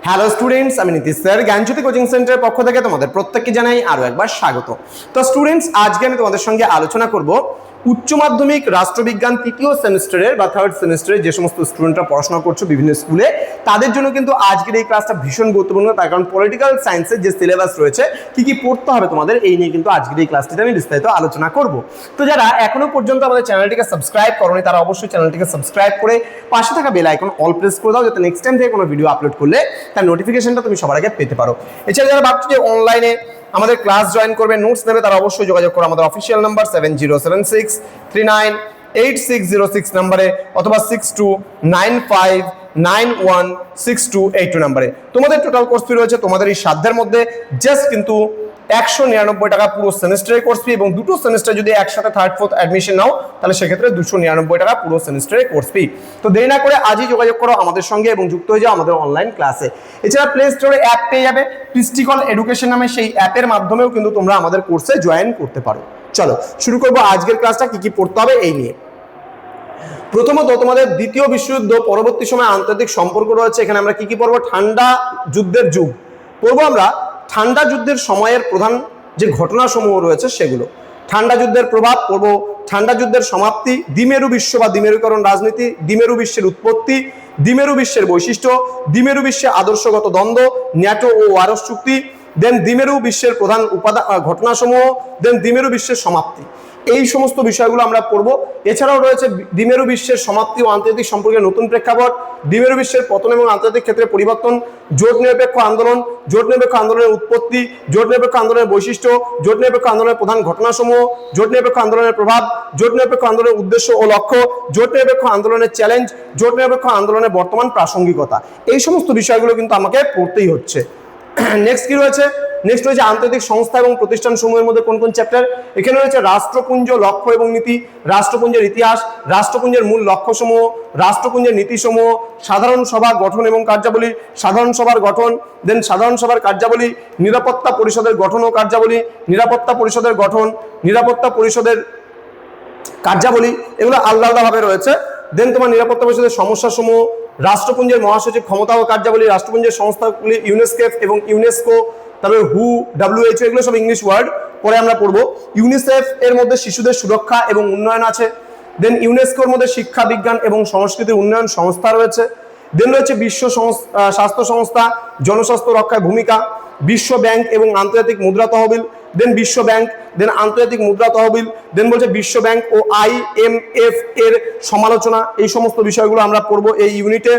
Hello students, আমি Nitish sir জ্ঞানজ্যোতি coaching সেন্টারের পক্ষ থেকে তোমাদের প্রত্যেককে জানাই আরো একবার স্বাগত। তো স্টুডেন্টস, আজকে আমি তোমাদের সঙ্গে আলোচনা করব উচ্চ মাধ্যমিক রাষ্ট্রবিজ্ঞান তৃতীয় সেমিস্টারের বা থার্ড সেমিস্টারের যে সমস্ত স্টুডেন্টরা পড়াশোনা করছো বিভিন্ন স্কুলে, তাদের জন্য কিন্তু আজকের এই ক্লাসটা ভীষণ গুরুত্বপূর্ণ। তার কারণ পলিটিক্যাল সায়েন্সের যে সিলেবাস রয়েছে, কি কি পড়তে হবে তোমাদের, এই নিয়ে কিন্তু আজকের এই ক্লাসটিতে আমি বিস্তারিত আলোচনা করব। তো যারা এখনো পর্যন্ত আমাদের চ্যানেলটিকে সাবস্ক্রাইব করোনি, তারা অবশ্যই চ্যানেলটিকে সাবস্ক্রাইব করে পাশে থাকা বেল আইকন অল প্রেস করে দাও, যাতে নেক্সট টাইম থেকে কোনো ভিডিও আপলোড করলে তার নোটিফিকেশনটা তুমি সবার আগে পেতে পারো। এছাড়া যারা ভাবছো যে অনলাইনে আমাদের ক্লাস জয়েন করবে, নোটস নেবে, তারা অবশ্যই যোগাযোগ করো আমাদের অফিসিয়াল নাম্বার 7076398606 নাম্বারে অথবা 6295916282 নাম্বারে। তোমাদের টোটাল কোর্স ফি রয়েছে তোমাদের এই সাধ্যের মধ্যে জাস্ট কিন্তু 199 টাকা পুরো সেমিস্টারের কোর্স ফি, এবং দুটো সেমিস্টার যদি একসাথে থার্ড ফোর্থ অ্যাডমিশন নাও তাহলে সেক্ষেত্রে 299 টাকা পুরো সেমিস্টারের কোর্স ফি। তো দেরি না করে আজই যোগাযোগ করো আমাদের সঙ্গে এবং যুক্ত হয়ে যাও আমাদের অনলাইন ক্লাসে। এছাড়া প্লে স্টোরে অ্যাপ পেয়ে যাবে, প্রিস্টিকল এডুকেশন নামে, সেই অ্যাপের মাধ্যমেও কিন্তু তোমরা আমাদের কোর্সে জয়েন করতে পারো। চলো শুরু করবো আজকের ক্লাসটা, কি কি পড়তে হবে এই নিয়ে। প্রথমত তোমাদের দ্বিতীয় বিশ্বযুদ্ধ পরবর্তী সময় আন্তর্জাতিক সম্পর্ক রয়েছে। এখানে আমরা কি কি পড়বো? ঠান্ডা যুদ্ধের যুগ পড়বো আমরা, ঠান্ডা যুদ্ধের সময়ের প্রধান যে ঘটনাসমূহ রয়েছে সেগুলো, ঠান্ডা যুদ্ধের প্রভাব পড়বো, ঠান্ডা যুদ্ধের সমাপ্তি, দ্বিমেরু বিশ্ব বা দ্বিমেরুকরণ রাজনীতি, দ্বিমেরু বিশ্বের উৎপত্তি, দ্বিমেরু বিশ্বের বৈশিষ্ট্য, দ্বিমেরু বিশ্বে আদর্শগত দ্বন্দ্ব, ন্যাটো ও ওয়ারস চুক্তি, দেন দ্বিমেরু বিশ্বের প্রধান ঘটনাসমূহ, দেন দ্বিমেরু বিশ্বের সমাপ্তি। এই সমস্ত বিষয়গুলো আমরা পড়বো। এছাড়াও রয়েছে দ্বিমেরু বিশ্বের সমাপ্তি ও আন্তর্জাতিক সম্পর্কের নতুন প্রেক্ষাপট, দ্বিমেরু বিশ্বের পতন এবং আন্তর্জাতিক ক্ষেত্রে পরিবর্তন, জোট নিরপেক্ষ আন্দোলন, জোট নিরপেক্ষ আন্দোলনের উৎপত্তি, জোট নিরপেক্ষ আন্দোলনের বৈশিষ্ট্য, জোট নিরপেক্ষ আন্দোলনের প্রধান ঘটনাসমূহ, জোট নিরপেক্ষ আন্দোলনের প্রভাব, জোট নিরপেক্ষ আন্দোলনের উদ্দেশ্য ও লক্ষ্য, জোট নিরপেক্ষ আন্দোলনের চ্যালেঞ্জ, জোট নিরপেক্ষ আন্দোলনের বর্তমান প্রাসঙ্গিকতা। এই সমস্ত বিষয়গুলো কিন্তু আমাকে পড়তেই হচ্ছে। নেক্সট কি রয়েছে? নেক্সট রয়েছে আন্তর্জাতিক সংস্থা এবং প্রতিষ্ঠান সমূহের মধ্যে কোন কোন চ্যাপ্টার। এখানে রয়েছে রাষ্ট্রপুঞ্জ, লক্ষ্য এবং নীতি, রাষ্ট্রপুঞ্জের ইতিহাস, রাষ্ট্রপুঞ্জের মূল লক্ষ্যসমূহ, রাষ্ট্রপুঞ্জের নীতিসমূহ, সাধারণ সভা গঠন এবং কার্যাবলী, সাধারণ সভার গঠন, দেন সাধারণ সভার কার্যাবলী, নিরাপত্তা পরিষদের গঠন ও কার্যাবলী, নিরাপত্তা পরিষদের গঠন, নিরাপত্তা পরিষদের কার্যাবলী, এগুলো আলাদা আলাদাভাবে রয়েছে। দেন তোমার নিরাপত্তা পরিষদের সমস্যাসমূহ, রাষ্ট্রপুঞ্জের মহাসচিব ক্ষমতা ও কার্যাবলী, রাষ্ট্রপুঞ্জের সংস্থাগুলি ইউনেস্কেপ এবং ইউনেস্কো, তারপরে হু, WHO, এগুলো সব ইংলিশ ওয়ার্ড, পরে আমরা পড়বো। ইউনিসেফ এর মধ্যে শিশুদের সুরক্ষা এবং উন্নয়ন আছে। দেন ইউনেস্কোর মধ্যে শিক্ষা, বিজ্ঞান এবং সংস্কৃতির উন্নয়ন সংস্থা রয়েছে। দেন রয়েছে বিশ্ব স্বাস্থ্য সংস্থা, জনস্বাস্থ্য রক্ষায় ভূমিকা, বিশ্ব ব্যাংক এবং আন্তর্জাতিক মুদ্রা তহবিল, দেন বিশ্ব ব্যাংক, দেন আন্তর্জাতিক মুদ্রা তহবিল, দেন বলছে বিশ্ব ব্যাংক ও IMF এর সমালোচনা। এই সমস্ত বিষয়গুলো আমরা পড়বো এই ইউনিটে।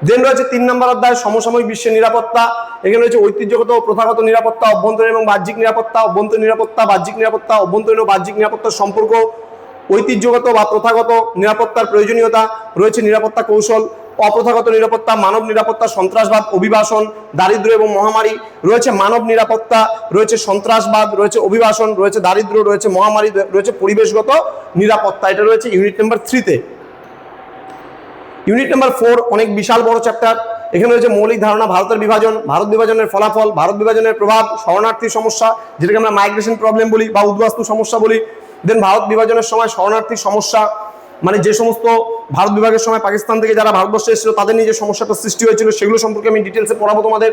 দেন রয়েছে 3 নম্বর অধ্যায় সমসাময়িক বিশ্বের নিরাপত্তা। এখানে রয়েছে ঐতিহ্যগত ও প্রথাগত নিরাপত্তা, অভ্যন্তরীণ এবং বাহ্যিক নিরাপত্তা, অভ্যন্তরীণ নিরাপত্তা, বাহ্যিক নিরাপত্তা, অভ্যন্তরীণ ও বাহ্যিক নিরাপত্তার সম্পর্ক, ঐতিহ্যগত বা প্রথাগত নিরাপত্তার প্রয়োজনীয়তা, রয়েছে নিরাপত্তা কৌশল, অপ্রথাগত নিরাপত্তা, মানব নিরাপত্তা, সন্ত্রাসবাদ, অভিবাসন, দারিদ্র্য এবং মহামারী, রয়েছে মানব নিরাপত্তা, রয়েছে সন্ত্রাসবাদ, রয়েছে অভিবাসন, রয়েছে দারিদ্র্য, রয়েছে মহামারী, রয়েছে পরিবেশগত নিরাপত্তা। এটা রয়েছে ইউনিট নাম্বার 3-তে। ইউনিট নাম্বার 4 অনেক বিশাল বড় চ্যাপ্টার। এখানে রয়েছে মৌলিক ধারণা, ভারতের বিভাজন, ভারত বিভাজনের ফলাফল, ভারত বিভাজনের প্রভাব, শরণার্থী সমস্যা, যেটাকে আমরা মাইগ্রেশন প্রবলেম বলি বা উদ্বাস্তু সমস্যা বলি। দেন ভারত বিভাজনের সময় শরণার্থী সমস্যা, মানে যে সমস্ত ভারত বিভাগের সময় পাকিস্তান থেকে যারা ভারতবর্ষে এসেছিল তাদের নিয়ে যে সমস্যাটা সৃষ্টি হয়েছিল সেগুলো সম্পর্কে আমি ডিটেলসে পড়াবো তোমাদের।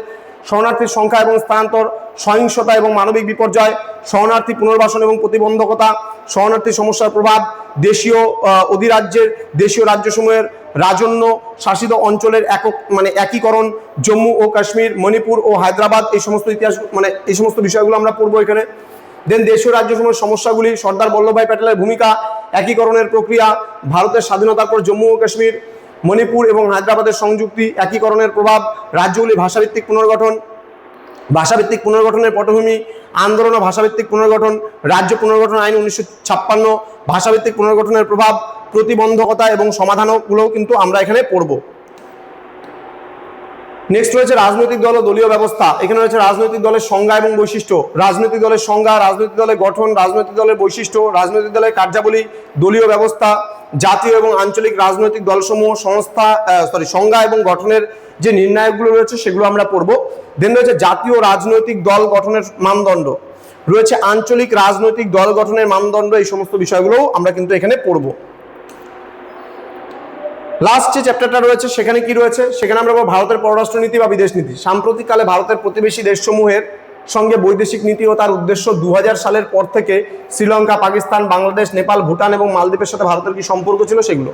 শরণার্থীর সংখ্যা এবং স্থানান্তর, সহিংসতা এবং মানবিক বিপর্যয়, শরণার্থী পুনর্বাসন এবং প্রতিবন্ধকতা, শরণার্থী সমস্যার প্রভাব, দেশীয় অধিরাজ্যের, দেশীয় রাজ্যসমূহের রাজন্য শাসিত অঞ্চলের একীকরণ, জম্মু ও কাশ্মীর, মণিপুর ও হায়দ্রাবাদ, এই সমস্ত ইতিহাস এই সমস্ত বিষয়গুলো আমরা পড়বো এখানে। দেন দেশীয় রাজ্যসমূহের সমস্যাগুলি, সর্দার বল্লভভাই প্যাটেলের ভূমিকা, একীকরণের প্রক্রিয়া, ভারতের স্বাধীনতার পর জম্মু ও কাশ্মীর, মণিপুর এবং হায়দ্রাবাদের সংযুক্তি, একীকরণের প্রভাব, রাজ্যগুলি ভাষাভিত্তিক পুনর্গঠন, ভাষাভিত্তিক পুনর্গঠনের পটভূমি, আন্দোলন ও ভাষাভিত্তিক পুনর্গঠন, রাজ্য পুনর্গঠন আইন 1956, ভাষাভিত্তিক পুনর্গঠনের প্রভাব, প্রতিবন্ধকতা এবং সমাধানগুলোও কিন্তু আমরা এখানে পড়বো। নেক্সট রয়েছে রাজনৈতিক দল ও দলীয় ব্যবস্থা। এখানে রয়েছে রাজনৈতিক দলের সংজ্ঞা এবং বৈশিষ্ট্য, রাজনৈতিক দলের সংজ্ঞা, রাজনৈতিক দলের গঠন, রাজনৈতিক দলের বৈশিষ্ট্য, রাজনৈতিক দলের কার্যাবলী, দলীয় ব্যবস্থা, জাতীয় এবং আঞ্চলিক রাজনৈতিক দলসমূহ সংজ্ঞা এবং গঠনের যে নির্ণায়কগুলো রয়েছে সেগুলো আমরা পড়বো। দেন রয়েছে জাতীয় রাজনৈতিক দল গঠনের মানদণ্ড, রয়েছে আঞ্চলিক রাজনৈতিক দল গঠনের মানদণ্ড, এই সমস্ত বিষয়গুলোও আমরা কিন্তু এখানে পড়বো। লাস্ট যে চ্যাপ্টারটা রয়েছে সেখানে কি রয়েছে, সেখানে আমরা ভারতের পররাষ্ট্রনীতি বা বিদেশ নীতি। সাম্প্রতিককালে ভারতের প্রতিবেশী দেশসমূহের সঙ্গে বৈদেশিক নীতি ও তার উদ্দেশ্য 2000 সালের পর থেকে শ্রীলঙ্কা, পাকিস্তান, বাংলাদেশ, নেপাল, ভুটান এবং মালদ্বীপের সাথে ভারতের কি সম্পর্ক ছিল সেগুলো।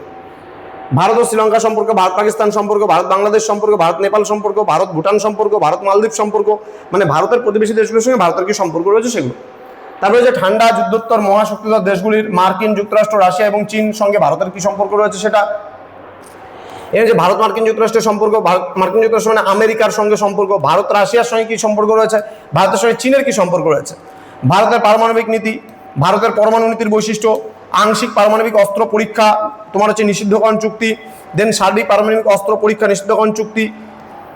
ভারত ও শ্রীলঙ্কা সম্পর্ক, ভারত পাকিস্তান সম্পর্ক, ভারত বাংলাদেশ সম্পর্ক, ভারত নেপাল সম্পর্ক, ভারত ভুটান সম্পর্ক, ভারত মালদ্বীপ সম্পর্ক, মানে ভারতের প্রতিবেশী দেশগুলোর সঙ্গে ভারতের কি সম্পর্ক রয়েছে সেগুলো। তারপরে যে ঠান্ডা যুদ্ধোত্তর মহাশক্তিধর দেশগুলির মার্কিন যুক্তরাষ্ট্র, রাশিয়া এবং চীন সঙ্গে ভারতের কি সম্পর্ক রয়েছে সেটা। এর যে ভারত মার্কিন যুক্তরাষ্ট্রের সম্পর্ক, ভারত মার্কিন যুক্তরাষ্ট্র মানে আমেরিকার সঙ্গে সম্পর্ক, ভারত রাশিয়ার সঙ্গে কি সম্পর্ক রয়েছে, ভারতের সঙ্গে চীনের কি সম্পর্ক রয়েছে, ভারতের পারমাণবিক নীতি, ভারতের পরমাণু নীতির বৈশিষ্ট্য, আংশিক পারমাণবিক অস্ত্র পরীক্ষা তোমার হচ্ছে নিষিদ্ধকরণ চুক্তি, দেন সার্বিক পারমাণবিক অস্ত্র পরীক্ষা নিষিদ্ধকরণ চুক্তি,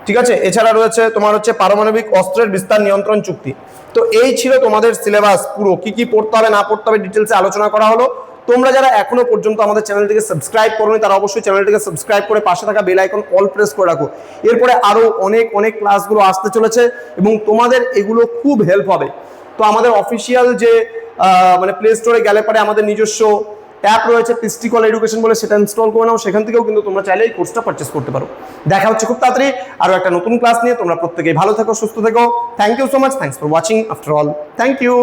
ঠিক আছে। এছাড়া রয়েছে তোমার হচ্ছে পারমাণবিক অস্ত্রের বিস্তার নিয়ন্ত্রণ চুক্তি। তো এই ছিল তোমাদের সিলেবাস পুরো, কি কি পড়তে হবে না পড়তে হবে ডিটেলসে আলোচনা করা হলো। তোমরা যারা এখনো পর্যন্ত আমাদের চ্যানেলটিকে সাবস্ক্রাইব করোনি তারা অবশ্যই চ্যানেলটিকে সাবস্ক্রাইব করে পাশে থাকা বেল আইকন অল প্রেস করে রাখো। এরপরে আরো অনেক অনেক ক্লাসগুলো আসতে চলেছে এবং তোমাদের এগুলো খুব হেল্প হবে। তো আমাদের অফিসিয়াল যে মানে প্লে স্টোরে গেলে পরে আমাদের নিজস্ব অ্যাপ রয়েছে পিস্টিকল এডুকেশন বলে, সেটা ইনস্টল করে নাও, সেখান থেকেও কিন্তু তোমরা চাইলে এই কোর্সটা পারচেস করতে পারো। দেখা হচ্ছে খুব তাড়াতাড়ি আরো একটা নতুন ক্লাস নিয়ে। তোমরা প্রত্যেকেই ভালো থেকো, সুস্থ থেকো। Thank you so much, thanks for watching after all, thank you.